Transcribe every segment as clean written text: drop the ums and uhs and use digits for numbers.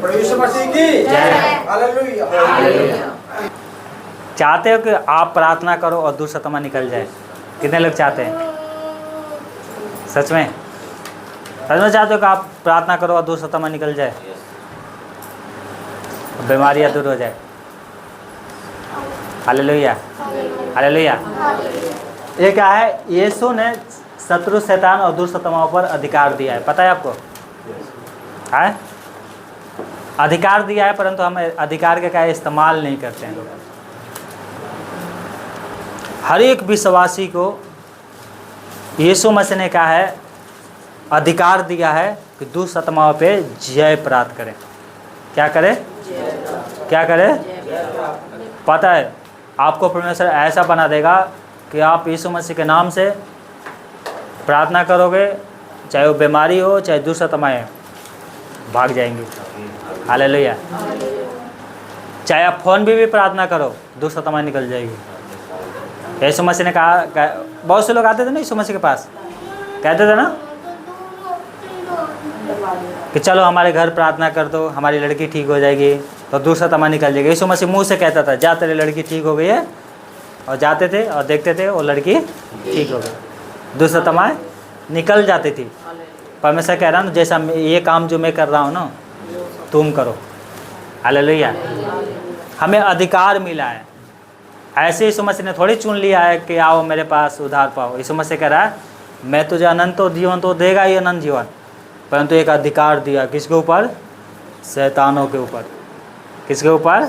प्रभु यीशु मसीह की जय। हालेलुया। चाहते हो कि आप प्रार्थना करो और दुष्ट आत्मा निकल जाए? कितने लोग चाहते हैं? सच में चाहते हो कि आप प्रार्थना करो और दुष्ट आत्मा निकल जाए, बीमारियां दूर हो जाए? Hallelujah, hallelujah. ये क्या है? यीशु ने शत्रु शैतान और दुष्ट आत्माओं पर अधिकार दिया है, पता है आपको? है अधिकार दिया है, परंतु हम अधिकार का क्या इस्तेमाल नहीं करते हैं लोग। हर एक विश्वासी को यीशु मसीह ने कहा है, अधिकार दिया है कि दुष्ट आत्माओं पे जय प्राप्त करें। क्या करें? क्या करें? पता है आपको परमेश्वर ऐसा बना देगा कि आप यीशु मसीह के नाम से प्रार्थना करोगे, चाहे वो बीमारी हो चाहे दुष्ट आत्माएं, भाग जाएंगी। हालेलुया। चाहे आप फोन भी प्रार्थना करो, दुष्ट आत्मा निकल जाएगी। यीशु मसीह ने कहा, बहुत से लोग आते थे ना यीशु मसीह के पास, कहते थे ना कि चलो हमारे घर प्रार्थना कर दो, हमारी लड़की ठीक हो जाएगी, तो दुष्ट आत्मा निकल जाएगी। यीशु मसीह मुंह से कहता था, जा तेरी लड़की ठीक हो गई है, और जाते थे और देखते थे वो लड़की ठीक हो गई, दुष्ट आत्माएं निकल जाती थी। परमेश्वर कह रहा ना, जैसा ये काम जो मैं कर रहा हूँ ना, तुम करो। हालेलुया। हमें अधिकार मिला है। ऐसे यीशु मसीह ने थोड़ी चुन लिया है कि आओ मेरे पास उधार पाओ। यीशु मसीह कह रहा है, मैं तुझे अनंत जीवन तो देगा ही, अनंत जीवन, परंतु एक अधिकार दिया। किसके ऊपर? शैतानों के ऊपर। किसके ऊपर?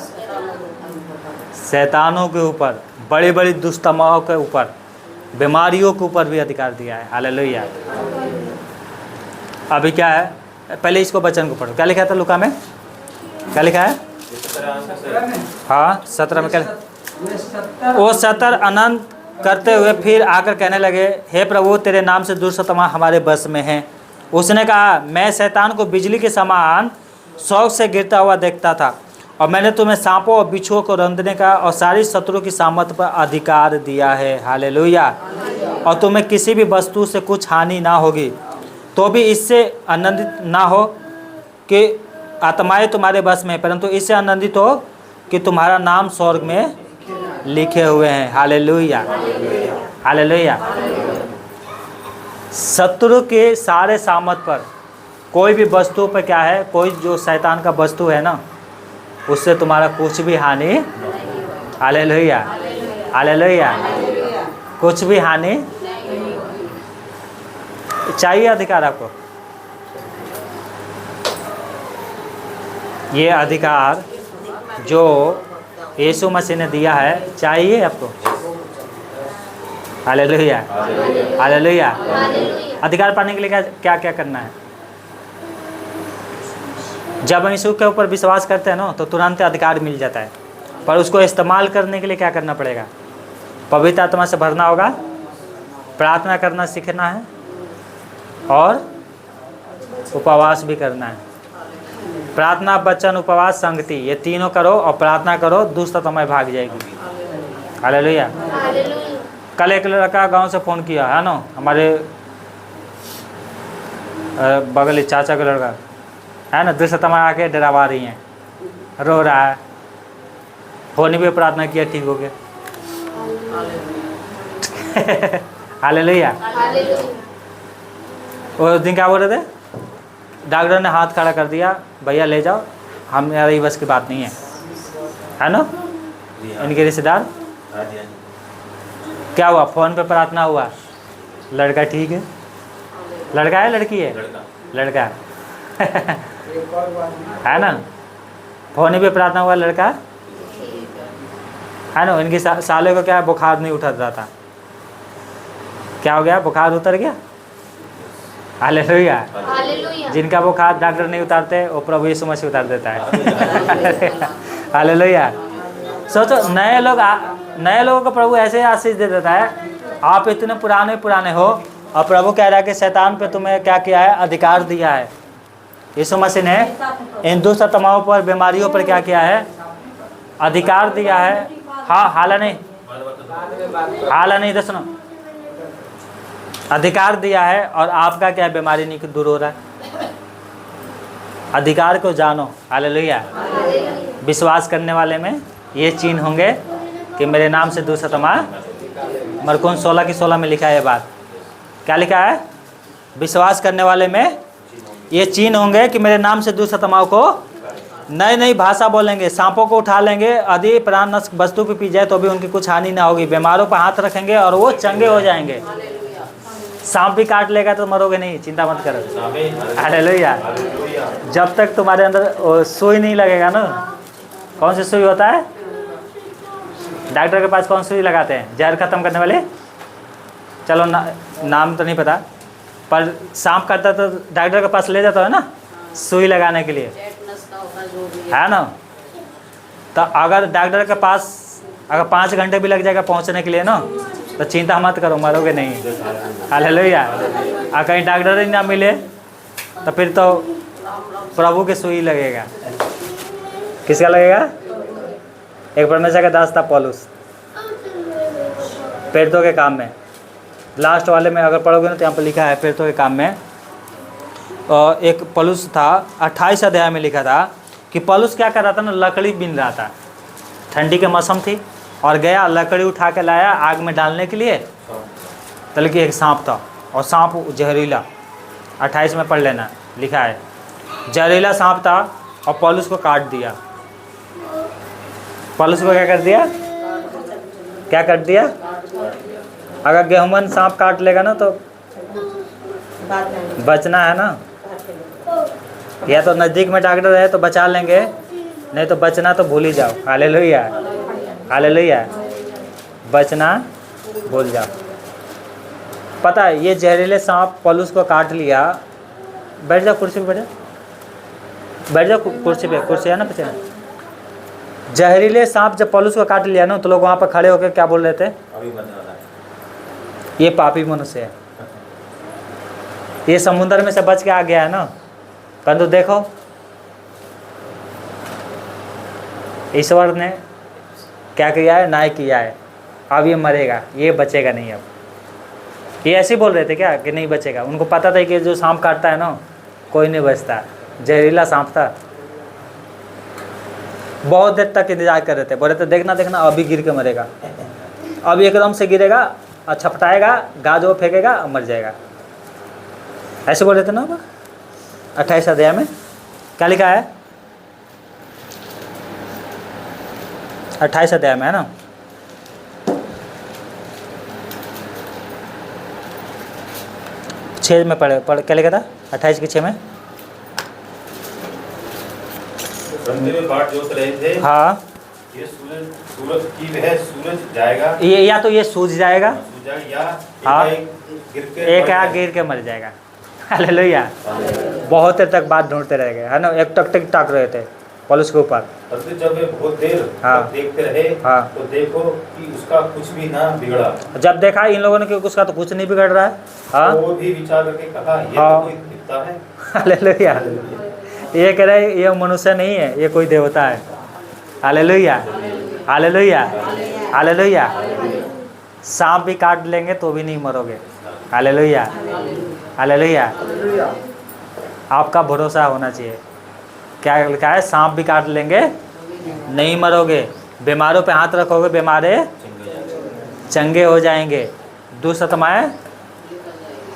शैतानों के ऊपर, बड़ी बड़ी दुष्टमाओं के ऊपर, बीमारियों के ऊपर भी अधिकार दिया है। हालेलुया। अभी क्या है, पहले इसको वचन को पढ़ो। क्या लिखा था लूका में? क्या लिखा है? हाँ 17 में क्या? वो 70 अनंत करते हुए फिर आकर कहने लगे, हे प्रभु तेरे नाम से दुष्ट आत्मा हमारे बस में है। उसने कहा, मैं शैतान को बिजली के समान शौक से गिरता हुआ देखता था, और मैंने तुम्हें सांपों और बिच्छुओं को रंधने का और सारी शत्रु की सामर्थ पर अधिकार दिया है। हालेलुया। और तुम्हें किसी भी वस्तु से कुछ हानि ना होगी, तो भी इससे आनंदित ना हो कि आत्माएं तुम्हारे बस में, परंतु इससे आनंदित हो कि तुम्हारा नाम स्वर्ग में लिखे हुए हैं। Hallelujah, hallelujah. शत्रु के सारे सामर्थ पर, कोई भी वस्तु पर क्या है, कोई जो शैतान का वस्तु है ना, उससे तुम्हारा कुछ भी हानि, हालेलुया, हालेलुया, कुछ भी हानि चाहिए। अधिकार आपको, ये अधिकार जो यीशु मसीह ने दिया है, चाहिए आपको। Hallelujah, hallelujah. अधिकार पाने के लिए क्या क्या करना है? जब हम यीशु के ऊपर विश्वास करते हैं ना, तो तुरंत अधिकार मिल जाता है, पर उसको इस्तेमाल करने के लिए क्या करना पड़ेगा? पवित्र आत्मा से भरना होगा, प्रार्थना करना सीखना है, और उपवास भी करना है। प्रार्थना, वचन, उपवास, संगति, ये तीनों करो और प्रार्थना करो, दुष्ट आत्माएं भाग जाएगी। हालेलुया। कल एक लड़का गांव से फ़ोन किया है ना, हमारे बगल चाचा का लड़का है ना, दुष्ट आत्माएं आके डरावा रही हैं, रो रहा है, फोन भी प्रार्थना किया, ठीक हो गया। हालेलुया। उस दिन क्या बोल रहे थे? डॉक्टर ने हाथ खड़ा कर दिया, भैया ले जाओ, हमारी बस की बात नहीं है ना। इनके रिश्तेदार, क्या हुआ? फोन पे प्रार्थना हुआ, लड़का ठीक है। लड़का है लड़की है? लड़का है ना। फोन पे प्रार्थना हुआ, लड़का है ना। इनकी साले को क्या बुखार नहीं उतर रहा था, क्या हो गया? बुखार उतर गया। हालेलुया। जिनका बुखार डॉक्टर नहीं उतारते, वो प्रभु यीशु मसीह उतार देता है। हालेलुया। सोचो, नए लोगों को प्रभु ऐसे आशीष दे देता है। आप इतने पुराने हो, और प्रभु कह रहा है कि शैतान पे तुम्हें क्या किया है? अधिकार दिया है। यीशु मसीह ने इन दुष्ट आत्माओं पर, बीमारियों पर क्या किया है? अधिकार दिया है। हाँ, हाला नहीं, तो सुनो, अधिकार दिया है, और आपका क्या बीमारी नहीं दूर हो रहा है? अधिकार को जानो। हालेलुया। विश्वास करने वाले में ये चिन्ह होंगे कि मेरे नाम से दुष्ट आत्मा, मरकुस 16:16 में लिखा है ये बात। क्या लिखा है? विश्वास करने वाले में ये चिन्ह होंगे कि मेरे नाम से दुष्ट आत्माओं को नई नई भाषा बोलेंगे, सांपों को उठा लेंगे, यदि प्राण नष्ट वस्तु पे पी जाए तो भी उनकी कुछ हानि ना होगी, बीमारों पर हाथ रखेंगे और वो चंगे हो जाएंगे। सांप भी काट लेगा तो मरोगे नहीं, चिंता मत करो। हालेलुया। जब तक तुम्हारे अंदर सुई नहीं लगेगा ना। कौन सी सुई होता है? डॉक्टर के पास कौन सुई लगाते हैं? जहर खत्म करने वाले। चलो नाम तो नहीं पता, पर सांप काटता तो डॉक्टर के पास ले जाता है ना सुई लगाने के लिए, है ना। तो अगर डॉक्टर के पास अगर 5 घंटे भी लग जाएगा पहुंचने के लिए ना, तो चिंता मत करो, मरोगे नहीं। हालेलुया। और कहीं डॉक्टर ही ना मिले तो फिर तो प्रभु के सुई लगेगा। किसका लगेगा? एक परमेश्वर का दास था पौलुस, प्रेरितों के काम में, लास्ट वाले में अगर पढ़ोगे ना तो यहाँ पर लिखा है प्रेरितों के काम में। और एक पौलुस था, 28 अध्याय में लिखा था कि पौलुस क्या कर रहा था ना, लकड़ी बीन रहा था। ठंडी के मौसम थी और गया, लकड़ी उठा के लाया आग में डालने के लिए। तो लेकिन एक सांप था और सांप जहरीला, 28 में पढ़ लेना, लिखा है जहरीला सांप था और पौलुस को काट दिया। पौलुस को क्या कर दिया? क्या कर दिया? अगर गेहूं सांप काट लेगा ना तो बचना है ना, या तो नज़दीक में डॉक्टर है तो बचा लेंगे, नहीं तो बचना तो भूल ही जाओ। हालेलुया। हालेलुया। बचना भूल जाओ। पता है ये जहरीले सांप पौलुस को काट लिया। बैठ जाओ कुर्सी पे, बैठ जाओ, बैठ जाओ कुर्सी पे, कुर्सी है ना पीछे। जहरीले सांप जब पौलुस को काट लिया ना तो लोग वहाँ पर खड़े होकर क्या बोल रहे थे? ये पापी मनुष्य है, ये समुद्र में से बच के आ गया है ना। परंतु देखो ईश्वर ने क्या किया है? न्याय किया है। अब ये मरेगा, ये बचेगा नहीं। अब ये ऐसे बोल रहे थे क्या कि नहीं बचेगा? उनको पता था कि जो सांप काटता है ना कोई नहीं बचता। जहरीला सांप था। बहुत देर तक इंतजार कर रहे थे, बोले थे देखना देखना अभी गिर के मरेगा, अब एकदम से गिरेगा और छपटाएगा, गाज वो फेंकेगा और मर जाएगा। ऐसे बोल रहे थे ना। 28 अध्याय में क्या लिखा है? 28 अध्याय में है ना। छः में पढ़ क्या लिखा था? 28 के 6 में। बाट जोत रहे थे। हाँ, ये सूरज की वह सूरज जाएगा, ये या तो ये सूझ जाएगा, या हाँ, एक गिर के मर जाएगा। हालेलुया। बहुत देर तक बात ढूंढते रह गए, है ना। एक टक टक टाक रहे थे पौलुस के ऊपर। जब वे बहुत देर हाँ, देखते रहे, हाँ, तो देखो कि उसका कुछ भी ना बिगड़ा। जब देखा इन लोगों ने कि उसका तो कुछ नहीं बिगड़ रहा है, हाँ, तो वो भी विचार करके कहा ये हाँ, तो कोई दिखता है। हालेलुया। ये कह रहे ये मनुष्य नहीं है, ये कोई देवता है। हालेलुया। हालेलुया। हालेलुया। सांप भी काट लेंगे तो भी नहीं मरोगे। हालेलुया। हालेलुया। आपका भरोसा होना चाहिए। क्या लिखा है? सांप भी काट लेंगे नहीं मरोगे, बीमारों पे हाथ रखोगे बीमारे चंगे हो जाएंगे, दुष्ट आत्माएं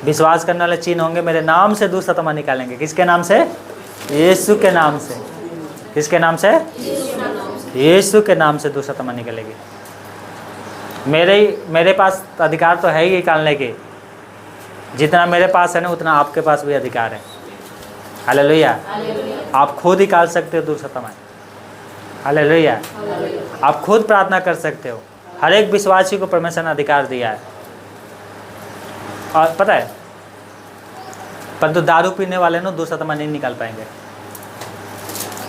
विश्वास करने वाले चिन्ह होंगे, मेरे नाम से दुष्ट आत्मा निकालेंगे। किसके नाम से? यीशु के नाम से। किसके नाम से? यीशु के नाम से दुष्ट आत्मा निकलेगी। मेरे पास अधिकार तो है ही निकालने के, जितना मेरे पास है ना उतना आपके पास भी अधिकार है। हालेलुया। आप खुद निकाल सकते हो दुष्ट आत्माएं। हालेलुया। आप खुद प्रार्थना कर सकते हो। हर एक विश्वासी को परमेश्वर ने अधिकार दिया है। और पता है, परंतु दारू पीने वाले ना दुष्ट आत्मा नहीं निकाल पाएंगे।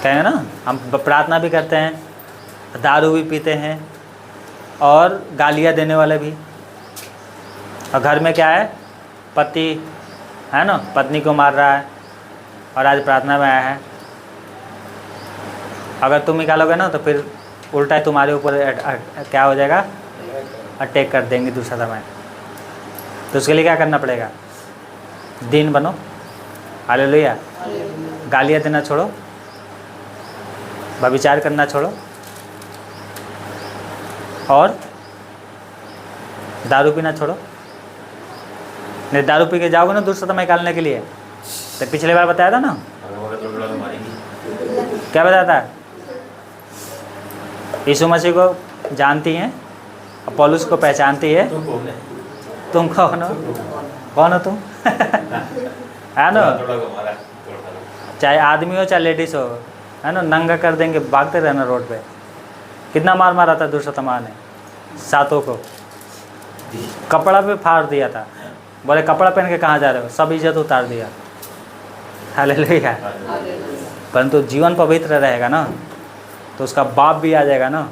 कहेंगे ना, हम प्रार्थना भी करते हैं, दारू भी पीते हैं और गालियाँ देने वाले भी। और घर में क्या है? पति है ना, पत्नी को मार रहा है और आज प्रार्थना में आया है। अगर तुम निकालोगे ना तो फिर उल्टा तुम्हारे ऊपर क्या हो जाएगा? अटैक कर देंगे दूसरा समय। तो उसके लिए क्या करना पड़ेगा? दीन बनो। हालेलुया। गालियाँ देना छोड़ो, व्यभिचार करना छोड़ो, और दारू पीना छोड़ो। नहीं दारू पी के जाओगे ना दुष्टता निकालने के लिए, तो पिछले बार बताया था ना, क्या बताया था? यीशु मसीह को जानती हैं और पौलुस को पहचानती है। तुम कौन हो? कौन हो तुम? है ना, चाहे आदमी हो चाहे लेडीज हो, है ना, नंगा कर देंगे, भागते रहना रोड पे। कितना मार मारा था दुष्टतमा ने? 7 को कपड़ा पे फाड़ दिया था। बोले कपड़ा पहन के कहाँ जा रहे हो? सब इज्जत उतार दिया। हालेलुया। परंतु जीवन पवित्र रहेगा ना, तो उसका बाप भी आ जाएगा ना,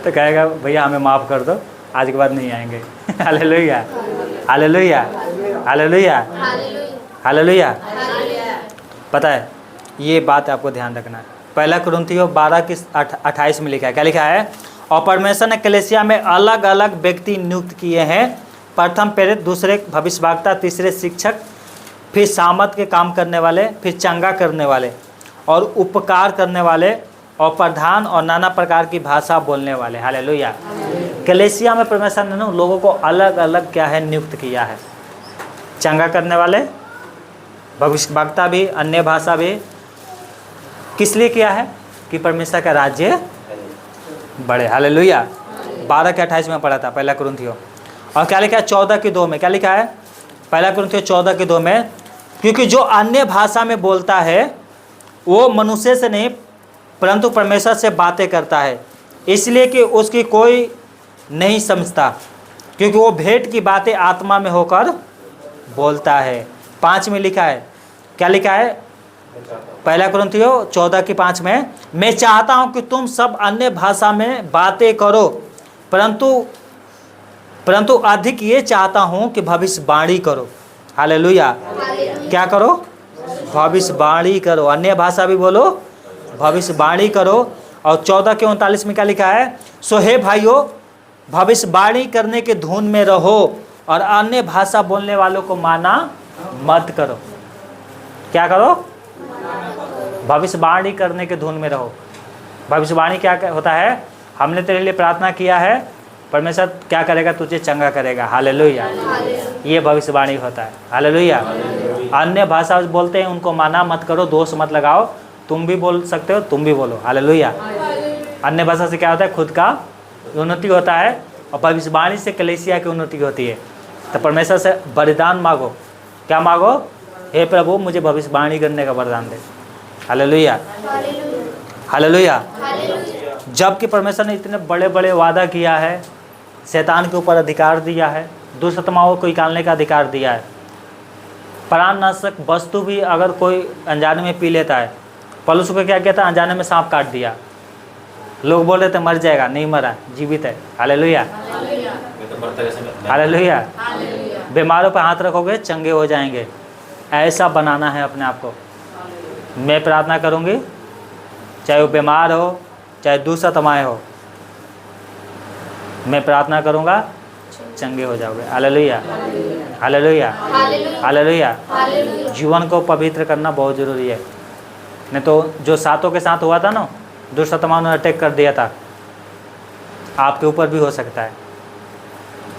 तो कहेगा भैया हमें माफ़ कर दो, आज के बाद नहीं आएंगे। Hallelujah, hallelujah, hallelujah, hallelujah. पता है ये बात आपको ध्यान रखना है। 1 कुरिन्थियों 12:28 में लिखा है, क्या लिखा है? और परमेश्वर ने कलीसिया में अलग अलग व्यक्ति नियुक्त किए हैं, प्रथम प्रेरित, दूसरे भविष्यवक्ता, तीसरे शिक्षक, फिर सामर्थ के काम करने वाले, फिर चंगा करने वाले और उपकार करने वाले, और प्रधान और नाना प्रकार की भाषा बोलने वाले। हालेलुया। कलीसिया में परमेश्वर ने लोगों को अलग अलग क्या है नियुक्त किया है। चंगा करने वाले, भविष्यवक्ता भी, अन्य भाषा भी। किस लिए किया है? कि परमेश्वर का राज्य बढ़े। हालेलुया। 12:28 में पढ़ा था 1 कुरिन्थियों। और क्या लिखा है? 14:2 में क्या लिखा है? 1 कुरिन्थियों 14:2 में, क्योंकि जो अन्य भाषा में बोलता है वो मनुष्य से नहीं परंतु परमेश्वर से बातें करता है, इसलिए कि उसकी कोई नहीं समझता, क्योंकि वो भेंट की बातें आत्मा में होकर बोलता है। 5 में लिखा है, क्या लिखा है? 1 कुरिन्थियों 14:5 में, मैं चाहता हूँ कि तुम सब अन्य भाषा में बातें करो, परंतु अधिक ये चाहता हूँ कि भविष्यवाणी करो। हालेलुया। क्या करो? भविष्यवाणी करो। अन्य भाषा भी बोलो, भविष्यवाणी करो। और 14:39 में क्या लिखा है? सो हे भाइयों, भविष्यवाणी करने के धुन में रहो और अन्य भाषा बोलने वालों को माना मत करो। क्या करो? भविष्यवाणी करने के धुन में रहो। भविष्यवाणी क्या होता है? हमने तेरे लिए प्रार्थना किया है, परमेश्वर क्या करेगा? तुझे चंगा करेगा। हालेलुया। ये भविष्यवाणी होता है। हालेलुया। अन्य भाषा बोलते हैं उनको माना मत करो, दोष मत लगाओ। तुम भी बोल सकते हो, तुम भी बोलो। हालेलुया। अन्य भाषा से क्या होता है? खुद का उन्नति होता है, और भविष्यवाणी से कलीसिया की उन्नति होती है। तो परमेश्वर से वरदान मांगो। क्या मांगो? हे प्रभु मुझे भविष्यवाणी करने का वरदान दे। Hallelujah, hallelujah. जबकि परमेश्वर ने इतने बड़े बड़े वादा किया है, शैतान के ऊपर अधिकार दिया है, दुष्ट आत्माओं को निकालने का अधिकार दिया है। प्राणनाशक वस्तु भी अगर कोई अनजाने में पी लेता है, पौलुस को क्या किया था? अनजाने में सांप काट दिया। लोग बोल रहे थे मर जाएगा, नहीं मरा, जीवित है। Hallelujah, hallelujah. बीमारों पर हाथ रखोगे चंगे हो जाएंगे। ऐसा बनाना है अपने आप को। मैं प्रार्थना करूंगी, चाहे वो बीमार हो चाहे दूसरा तमाय हो, मैं प्रार्थना करूंगा चंगे हो जाओगे। Hallelujah, hallelujah, hallelujah. जीवन को पवित्र करना बहुत ज़रूरी है। नहीं तो जो 7 के साथ हुआ था ना, दुष्ट आत्माओं ने अटैक कर दिया था, आपके ऊपर भी हो सकता है,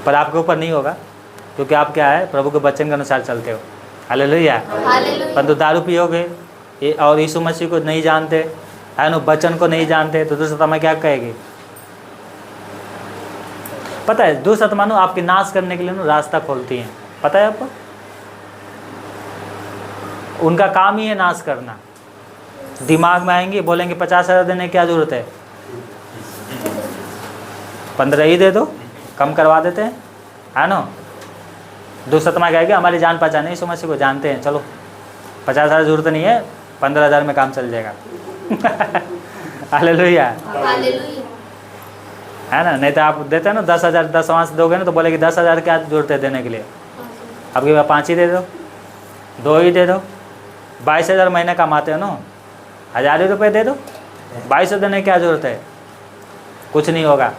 पर आपके ऊपर नहीं होगा, क्योंकि आप क्या है? प्रभु के वचन के अनुसार चलते हो। हालेलुया। परंतु दारू पियोगे और यीशु मसीह को नहीं जानते, है ना, वचन को नहीं जानते, तो दुष्ट आत्मा क्या कहेगी? पता है दुष्ट आत्मा आपके नाश करने के लिए ना रास्ता खोलती हैं। पता है आपको? उनका काम ही है नाश करना। दिमाग में आएंगे, बोलेंगे 50,000 देने की क्या जरूरत है, 15 ही दे दो, कम करवा देते हैं, है ना। दुष्ट आत्मा कहेगा हमारी जान पहचान है, यीशु मसीह को जानते हैं, चलो 50,000 जरूरत नहीं है, 15,000 में काम चल जाएगा। हालेलुया, है ना। नहीं तो आप देते हैं ना 10,000, 10 दोगे ना, तो बोलेगी 10,000 क्या जरूरत है देने के लिए, आपके पास 5 ही दे दो, 2 ही दे दो। 22,000 महीने कमाते हो ना, 1,000 रुपये दे दो, 2200 देने की क्या जरूरत है? कुछ नहीं होगा,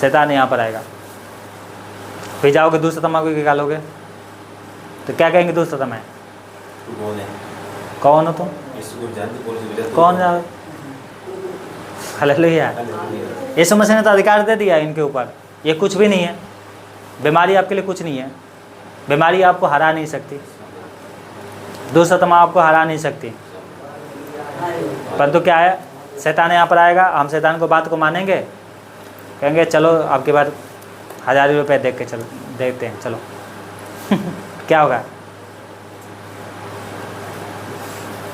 शैतान यहाँ पर आएगा। फिर जाओगे दूसरा तमा को निकालोगे, तो क्या कहेंगे दूसरा तमा? तू कौन है? कौन हो तुम? इसको जानते कौन से मिला? कौन जाओ? हालेलुया। यीशु मसीह ने तो अधिकार दे दिया इनके ऊपर। ये कुछ भी नहीं है, बीमारी आपके लिए कुछ नहीं है। बीमारी आपको हरा नहीं सकती, दुष्ट आत्मा आपको हरा नहीं सकती। परंतु क्या है, शैतान यहाँ पर आएगा, हम शैतान को बात को मानेंगे, कहेंगे चलो आपके बाद 1000 रुपये देख के चलो, देखते हैं चलो क्या होगा।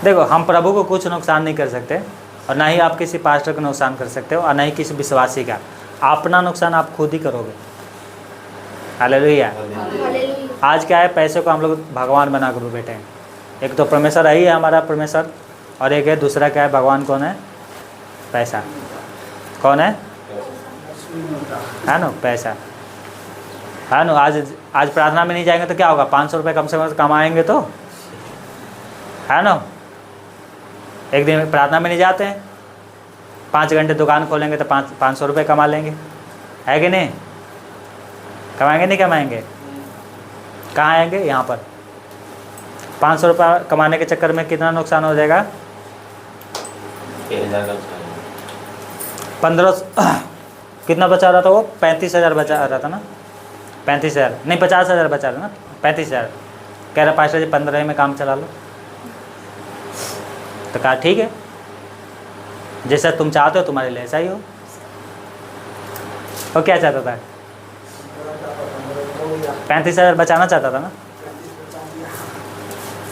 देखो, हम प्रभु को कुछ नुकसान नहीं कर सकते और ना ही आप किसी पास्टर को नुकसान कर सकते हो और ना ही किसी विश्वासी का। अपना नुकसान आप खुद ही करोगे। हालेलुया। आज क्या है, पैसे को हम लोग भगवान बना कर बैठे हैं। एक तो परमेश्वर ही है हमारा परमेश्वर, और एक है दूसरा क्या है, भगवान कौन है? पैसा। कौन है ना? पैसा है ना। आज प्रार्थना में नहीं जाएंगे तो क्या होगा? 500 रुपये कम से कम कमाएंगे तो, है ना। एक दिन प्रार्थना में नहीं जाते हैं, 5 घंटे दुकान खोलेंगे तो 500 रुपये कमा लेंगे, है कि नहीं? कमाएंगे नहीं कमाएंगे? कहाँ आएंगे? यहाँ पर 500 रुपये कमाने के चक्कर में कितना नुकसान हो जाएगा? 15 कितना बचा रहा था वो? 35,000 बचा रहा था ना। 35,000 नहीं, 50,000 बचा रहा ना। 35,000 कह रहा पास्टर जी 15 में काम चला लो। तो कहा ठीक है, जैसा तुम चाहते हो तुम्हारे लिए ऐसा ही हो। और क्या चाहता था? 35,000 बचाना चाहता था ना।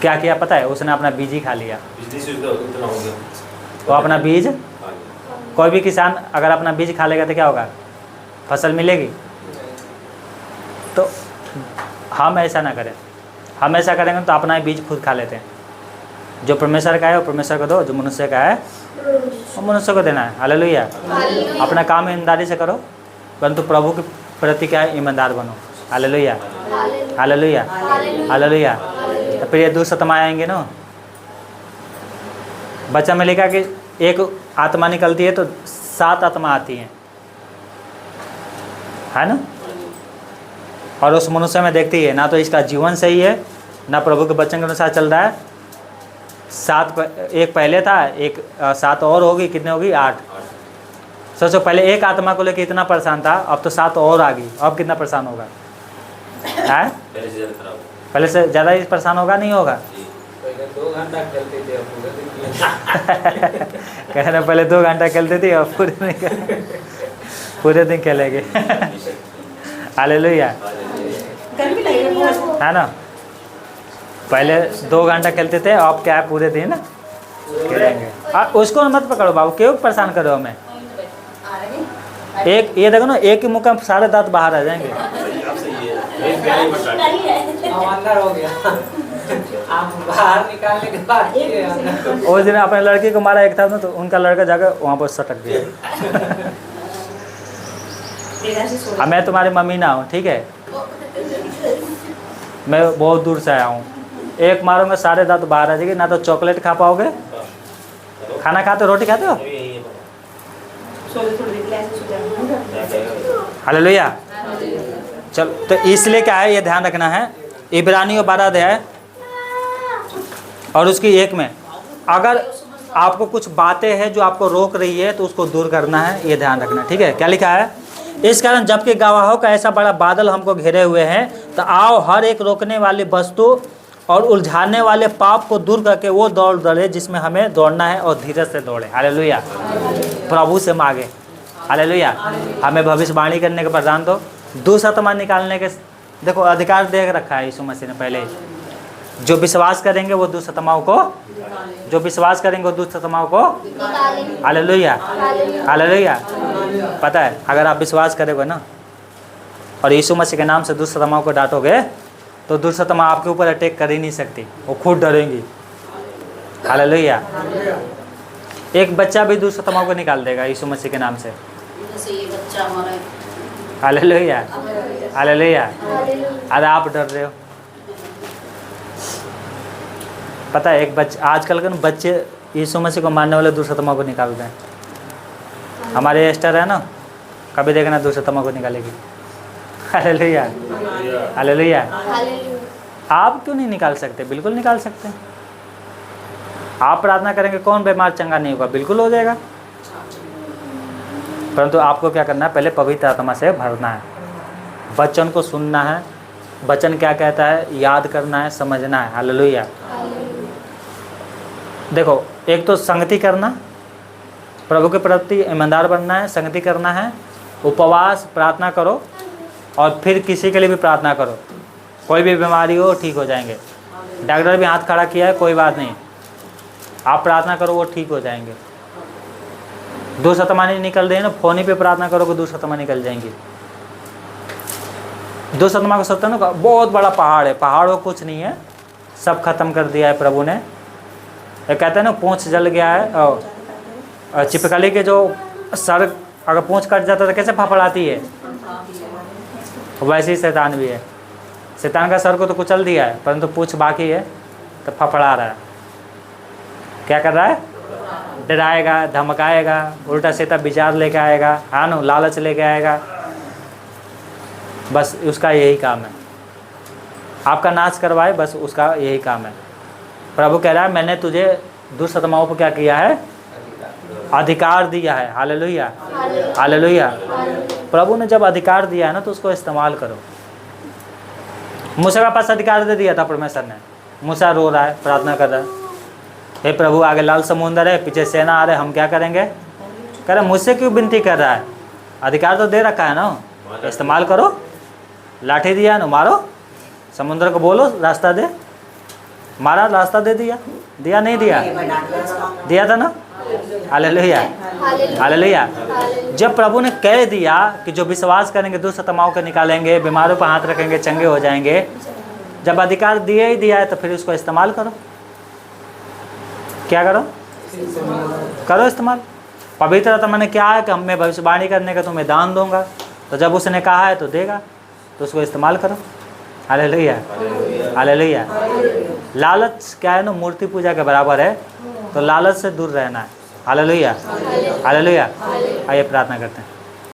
क्या किया पता है? उसने अपना बीज ही खा लिया। तो अपना बीज, कोई भी किसान अगर अपना बीज खा लेगा तो क्या होगा? फसल मिलेगी। तो हम ऐसा ना करें। हम ऐसा करेंगे तो अपना ही बीज खुद खा लेते हैं। जो परमेश्वर का है वो परमेश्वर को दो, जो मनुष्य का है वो मनुष्य को देना है। हालेलुया। अपना काम ईमानदारी से करो, परंतु प्रभु के प्रति क्या है? ईमानदार बनो। Hallelujah, hallelujah, hallelujah. तो फिर ये दुष्ट आत्मा आएंगे ना। बच्चा में लिखा कि एक आत्मा निकलती है तो 7 आत्मा आती हैं, है ना। और उस मनुष्य में देखती है ना तो इसका जीवन सही है, ना प्रभु के वचन के अनुसार चल रहा है। 7 एक पहले था, एक 7 और होगी, कितने होगी? 8। सोचो, पहले एक आत्मा को लेकर इतना परेशान था, अब तो 7 और आ गई। अब कितना परेशान होगा? है पहले से ज़्यादा ही परेशान होगा, नहीं होगा? 2 घंटा खेलते थे, कह रहे पहले 2 घंटा खेलते थे और पूरे दिन खेलेंगे। हालेलुया, है ना। पहले 2 घंटा खेलते थे, अब क्या है? पूरे दिन खेलेंगे। उसको मत पकड़ो बाबू, क्यों परेशान करो हमें। एक ये देखो ना, एक ही मुक्का सारे दांत बाहर आ जाएंगे। अंदर हो गया, आप बाहर निकालने के बाद उस दिन अपने लड़की को मारा एक था ना, तो उनका लड़का जाकर वहाँ पर सटक गया। मैं तुम्हारी मम्मी ना हूँ, ठीक है। मैं बहुत दूर से आया हूँ। एक मारूंगा सारे दांत बाहर आ जाएंगे। ना तो चॉकलेट खा पाओगे। खाना खाते हो? रोटी खाते हो? हालेलुया। चलो, तो इसलिए क्या है, ये ध्यान रखना है। इब्रानियों 12 अध्याय और उसकी 1 में अगर आपको कुछ बातें हैं जो आपको रोक रही है तो उसको दूर करना है, ये ध्यान रखना, ठीक है। क्या लिखा है? इस कारण जबकि गवाहों का ऐसा बड़ा बादल हमको घेरे हुए हैं, तो आओ हर एक रोकने वाली वस्तु और उलझाने वाले पाप को दूर करके वो दौड़ दौड़े जिसमें हमें दौड़ना है, और धीरज से दौड़े। हालेलुया। प्रभु से मांगे। हालेलुया। हमें भविष्यवाणी करने का वरदान दो, दुष्ट आत्मा निकालने के देखो अधिकार दे रखा है यीशु मसीह ने पहले। जो विश्वास करेंगे वो दुष्ट आत्माओं को, जो विश्वास करेंगे वो दुष्ट आत्माओं को। Hallelujah, hallelujah. पता है, अगर आप विश्वास करोगे ना और यीशु मसीह के नाम से दुष्ट आत्माओं को डांटोगे तो दुष्ट आत्मा आपके ऊपर अटैक कर ही नहीं सकती, वो खुद डरेंगी। हालेलुया। एक बच्चा भी दुष्ट आत्माओं को निकाल देगा यीशु मसीह के नाम से। Hallelujah, hallelujah. अरे आप डर रहे हो। पता है, एक बच्चे आजकल के ना बच्चे यीशु मसीह को मानने वाले दुष्ट आत्मा को निकालते हैं। हमारे एस्टर है ना, कभी देखना दुष्ट आत्मा को निकालेगी। Hallelujah, hallelujah. आप क्यों नहीं निकाल सकते? बिल्कुल निकाल सकते हैं। आप प्रार्थना करेंगे कौन बीमार चंगा नहीं होगा? बिल्कुल हो जाएगा। परंतु आपको क्या करना है? पहले पवित्र आत्मा से भरना है, वचन को सुनना है, वचन क्या कहता है याद करना है, समझना है। हालेलुया। देखो, एक तो संगति करना, प्रभु के प्रति ईमानदार बनना है, संगति करना है, उपवास प्रार्थना करो, और फिर किसी के लिए भी प्रार्थना करो। कोई भी बीमारी हो ठीक हो जाएंगे। डॉक्टर भी हाथ खड़ा किया है, कोई बात नहीं, आप प्रार्थना करो, वो ठीक हो जाएंगे। दुष्आत्मा नहीं निकल रही है ना, फोन ही पे प्रार्थना करोगे दुष्आत्मा निकल जाएंगी। दुष्आत्मा को सोचते ना बहुत बड़ा पहाड़ है, पहाड़ वो कुछ नहीं है, सब खत्म कर दिया है प्रभु ने। ये कहते हैं ना पूंछ जल गया है, और चिपकली के जो सर अगर पूंछ कट जाता तो कैसे फफड़ाती है, वैसे ही शैतान भी है। शैतान का सर को तो कुचल दिया है, परंतु पूंछ बाकी है तो फफड़ा रहा है। क्या कर रहा है? डराएगा, धमकाएगा, उल्टा सीधा विचार लेके आएगा, हाँ ना, लालच लेके आएगा। बस उसका यही काम है, आपका नाश करवाए, बस उसका यही काम है। प्रभु कह रहा है मैंने तुझे दुष्आत्माओं पर क्या किया है? अधिकार दिया है। Hallelujah, hallelujah. प्रभु ने जब अधिकार दिया है ना, तो उसको इस्तेमाल करो। मूसा के पास अधिकार दे दिया था परमेश्वर ने। मूसा रो रहा है, प्रार्थना कर रहा है, हे प्रभु आगे लाल समुंदर है, पीछे सेना आ रहे, हम क्या करेंगे? कह रहे मुझसे क्यों विनती कर रहा है? अधिकार तो दे रखा है ना, इस्तेमाल करो। लाठी दिया ना, मारो, समुद्र को बोलो रास्ता दे, मारा, रास्ता दे दिया। दिया नहीं दिया? दिया था ना। Hallelujah, hallelujah. जब प्रभु ने कह दिया कि जो विश्वास करेंगे दुष्आत्माओं को निकालेंगे, बीमारों पर हाथ रखेंगे, चंगे हो जाएंगे, जब अधिकार दिया ही दिया है तो फिर उसको इस्तेमाल करो। क्या करो? करो इस्तेमाल। पवित्र आत्मा ने क्या है कि मैं भविष्यवाणी करने का तुम्हें दान दूंगा, तो जब उसने कहा है तो देगा, तो उसको इस्तेमाल करो। Hallelujah, hallelujah. लालच क्या है ना, मूर्ति पूजा के बराबर है, तो लालच से दूर रहना है। Hallelujah, hallelujah. आइए प्रार्थना करते हैं।